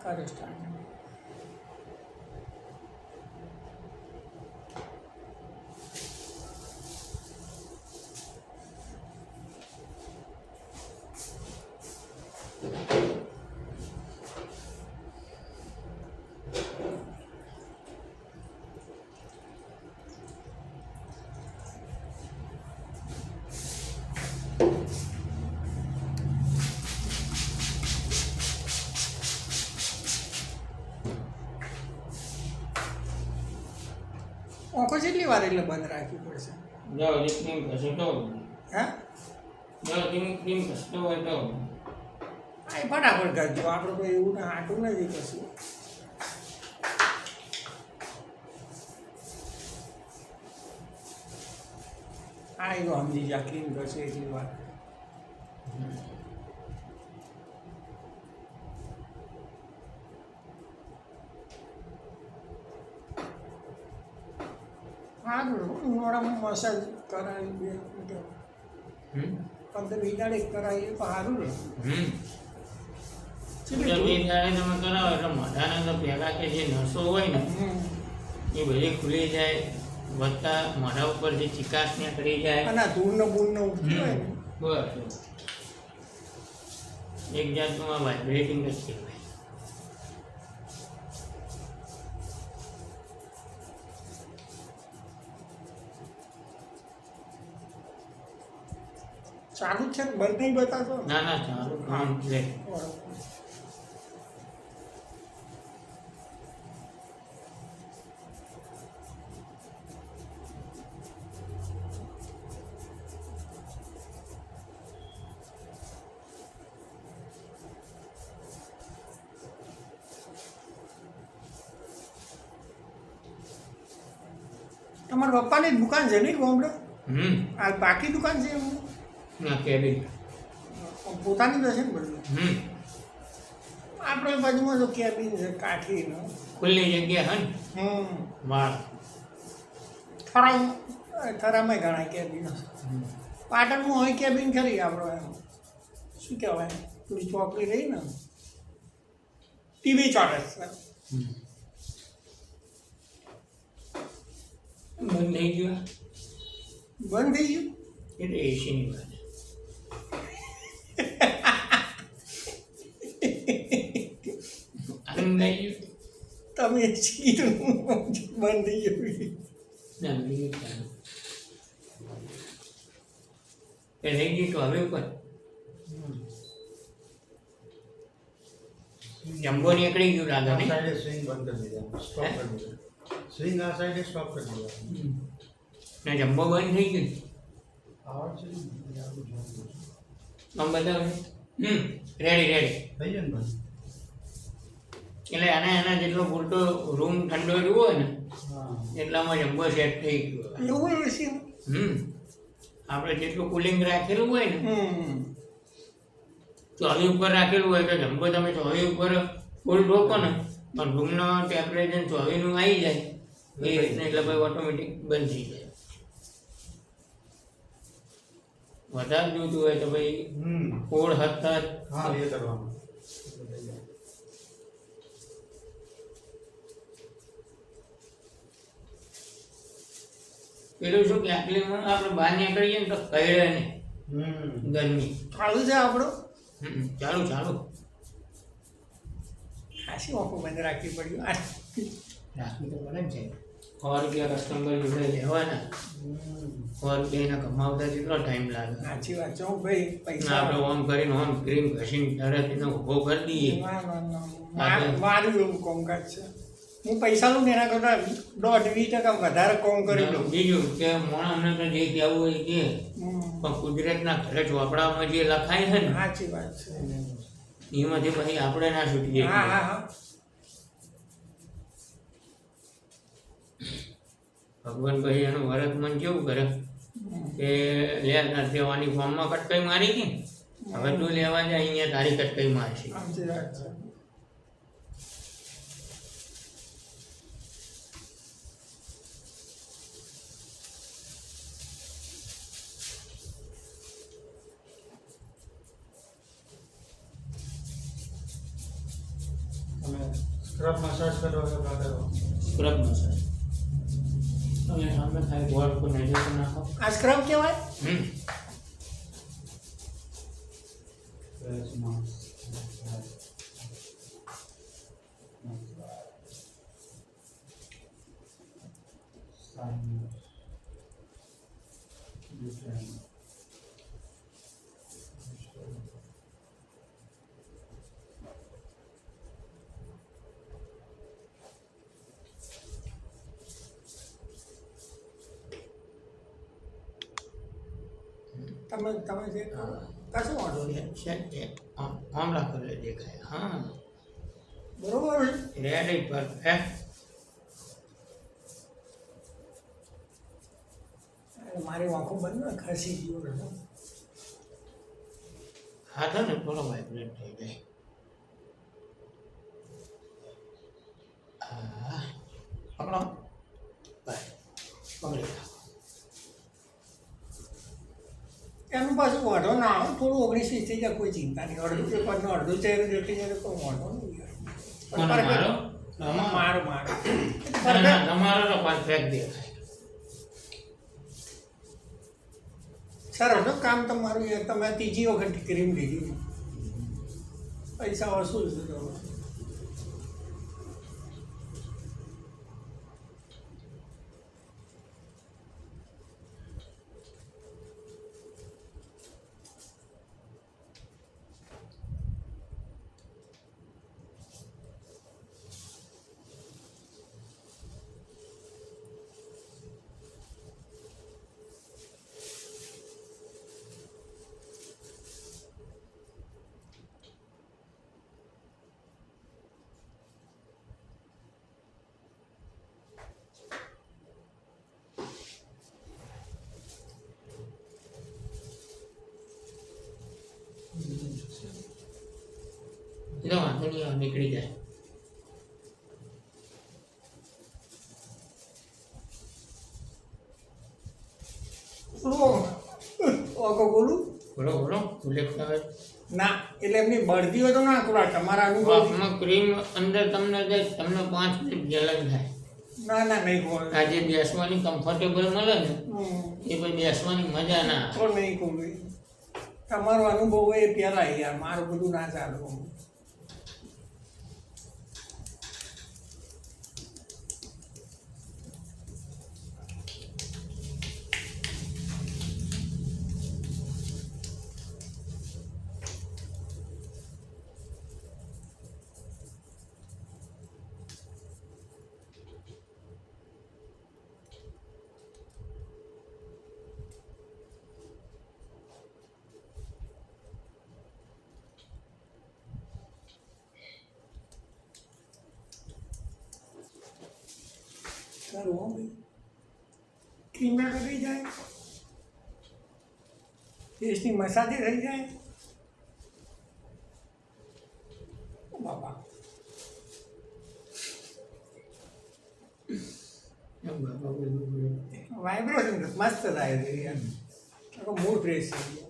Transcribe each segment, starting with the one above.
કરે સ્ટાર્ટ. આંખો કેટલી વાર એટલે બંધ રાખવી પડશે? જાઓ રીતની ઘસો તો હે? જાઓ ક્રીમ ઘસતો હોય તો હા, એ ફટાફટ કરજો. આપણે કોઈ એવું ના આટું નથી કશું. હા, એવું સમજી જા ક્રીમ કરશે એટલી વાર. હા, ઉનાળામાં મસાજ કરાવી બે 15-20 દાડે કરાવી તો સારું રહે. જલ્દી ત્યારે તમે કરાવો એટલે મોઢાના તો પહેલાં કે જે નસો હોય ને એ બધી ખુલી જાય, વધતા મોઢા ઉપર જે ચિકાસ ને કરી જાય અને આ ધૂળનો બૂળનો ઉઠી હોય ને બસ એક જાતનું આ વાઇબ્રેટિંગ જ કહેવાય. ચાલુ જ છે ને, બંધ નહીં બતાવતો ને? ના ના ચાલુ કામ લે બરોબર. તમારા પપ્પાની દુકાન છે નહીં ગામડે? આ બાકી દુકાન છે એમની? ના કેબિન પોતાની તો છે ને બધું. આપણે બાજુમાં તો કેબિન છે કાઠીનો. ખુલ્લી જગ્યા હે ને વાળ થરામાં ઘણા કેબિનો છે. પાટણમાં હોય કેબિન ખરી આપણો એમ શું કહેવાય પેલી ચોકડી રહી ને ટીવી ચોરસ બંધ થઈ ગયું બંધ થઈ ગયું. એટલે એસીની વાત આનંદ આવી ગયું તમે કીધું બંધ થઈ ગયું. ના બીજું ચાલુ એ રહી ગઈ તો હવે ઉપર જમ્બો નીકળી ગયું લાગે ને સાઈડે સ્વિંગ બંધ કરી દીધા, સ્ટોપ કરી દીધા. સ્વિંગ આ સાઈડે સ્ટોપ કરી દીધા. ને જમ્બો બંધ થઈ ગયું આવાજ છે ને, એ આપણું જોવું છે. આમ બતાવો રેડી રેડી થઈ જાય ને બંધ? એટલે એના જેટલો પૂરતો રૂમ ઠંડો રહ્યો હોય ને હા. એટલામાં જમ્બો સેટ થઈ ગયો. એવું એસી? આપણે જેટલું કુલિંગ રાખેલું હોય ને હમ 24 ઉપર રાખેલું હોય તો જમ્બો તમે 24 ઉપર ફૂલ ઠોકો ને પણ રૂમનો ટેમ્પરેચર 24 નું આવી જાય એ રીતના એટલે ભાઈ ઓટોમેટિક બંધ થઈ જાય. વધારે જોતું હોય તો ભાઈ 16 હા, એ કરવાનું. પેલું શું કે આટલીમાં આપણે બહાર નીકળીએ ને તો કઈડે ને ગરમી ચાલુ છે આપણો. ચાલુ ચાલુ ખાસી આંખો બંધ રાખવી પડ્યું. રાખવી તો પડે જ છે. 100 રૂપિયા કસ્ટમર જોડે લેવાના 100 રૂપિયા કમાવતા કેટલો ટાઈમ લાગે. સાચી વાત છે હો ભાઈ. પૈસા આપણે ઓમ કરીને ઓમ ક્રીમ ઘસીને તરત એને ઊભો કરી દઈએ. મારું એવું કામકાજ છે. હું પૈસા લઉં ને એના કરતાં 10-20% વધારે કામ કરી લઉં. બીજું કે મોણાને તો જે કહેવું હોય કે પણ કુદરતના ઘરે ચોપડામાં જે લખાય છે ને સાચી વાત છે. એમાંથી પછી આપણે ના છૂટીએ. હા હા હા. ભગવાન પછી એનું વરત મન કેવું કરે કે લે નથી દેવાની ફોર્મમાં કટકાઈ મારી હતી હવે તું લેવા જાય અહીંયા તારી કટકાઈ મારશે. સાચી વાત છે. તમે સ્ક્રબ મસાજ કરો તો કાઢો. સ્ક્રબ મસાજ તમે સામે ખાલી બોલ પર નજર નાખો. આ સ્ક્રબ કહેવાય. Face mask. તમે જે કશું વાંધો નહીં. આમ રાખો એટલે દેખાય. હા બરોબર ને? Ready perfect. મારી આંખો બંધ ને ખસી ગયો હતો. હા તો ને થોડો વાઇબ્રેટ થઈ જાય. હા પકડો બસ પકડી રાખો. એનું પાછું વાંધો ના આવે. થોડું 19-20 થઈ જાય, કોઈ ચિંતા નહીં. અડધું પેપરનો અડધું ચહેરો જતી જાય તો કોઈ વાંધો નહીં. કોનો મારો? મારો ના ના તમારો તો પરફેક્ટ દેખાય. સરસ તો કામ તમારું. યાર તમે ત્રીજી વખત ક્રીમ લીધી, પૈસા વસૂલ છે તો. એ તો વાંધો નહીં આવે, નીકળી જાય. બોલું બોલો બોલો ઉલ્લેખ આવે. ના, એટલે એમની બળદી હોય તો ના થોડા તમારા અનુભવ. વાફમાં ક્રીમ અંદર તમને જાય, તમને 5 મિનિટ જલન થાય. ના ના નહીં ખોલ. આ જે બેસવાની કમ્ફર્ટેબલ મળે ને એ પછી બેસવાની મજા ના આવે. તો નહીં ખોલ. તમારો અનુભવ હોય એ પહેલાં યાર, મારું બધું ના ચાલે. સારું હો ભાઈ. ક્રીમના તો થઈ જાય, ફેસની મસાજે થઈ જાય. ઓ બાપા, વાઇબ્રેશન મસ્ત થાય છે યાર. આખો મૂડ ફ્રેશ થઈ ગયો.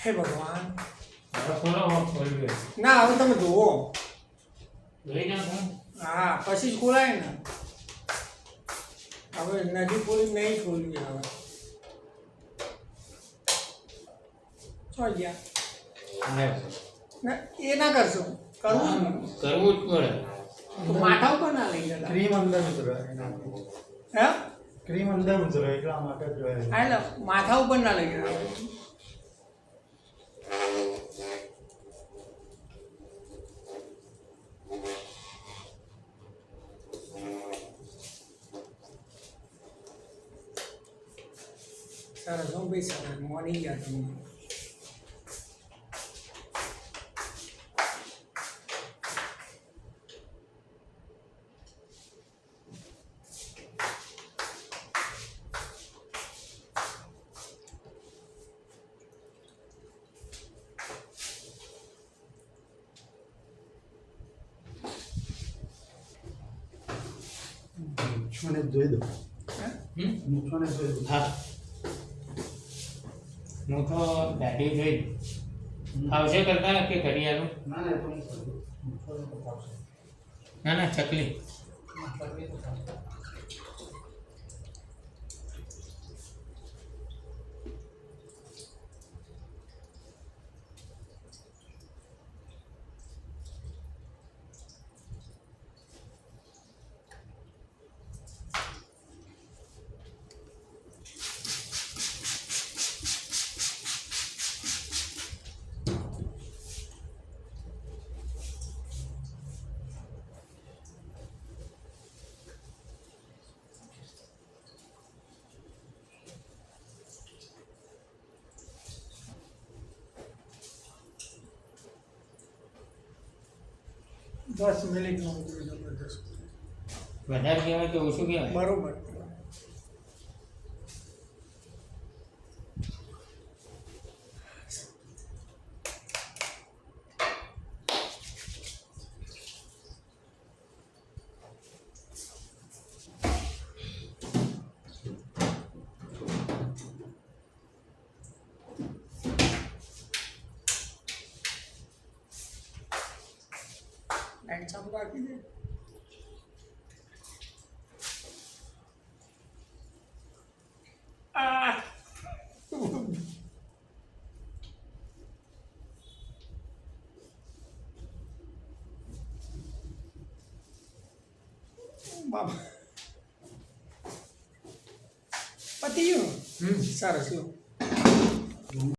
હે ભગવાન. ના હવે તમે જુઓ. હા પછી જ ખોલાય ને. હવે નજીક ખોલી નહીં ખોલવી. હવે ચાલ ગયા. ના એ ના કરશો. કરવું કરવું જ પડે. તો માથા ઉપર ના લઈ જતા. ક્રીમ અંદર ઉતરે. હે ક્રીમ અંદર ઉતરે એટલા માટે જ જોઈએ. હા એટલે માથા ઉપર ના લઈ જતા. સરસ હો ભાઈ, સરસ મોર્નિંગ ગયા તમે. મને જોઈ દો. હે મૂછોને જોઈ હા મૂઠો દાઢી જોઈ આવશે કરતા કે કરિયાનું ના ના એ તો હું કરું મૂછોને તો પાવશે ના ના ચકલી દસ મિનિટનો જબરદસ્ત વધારે કહેવાય કે ઓછું કહેવાય બરોબર લાઈટ ચાલુ રાખી દે આ બાબા પતિ ગયું સરસ લો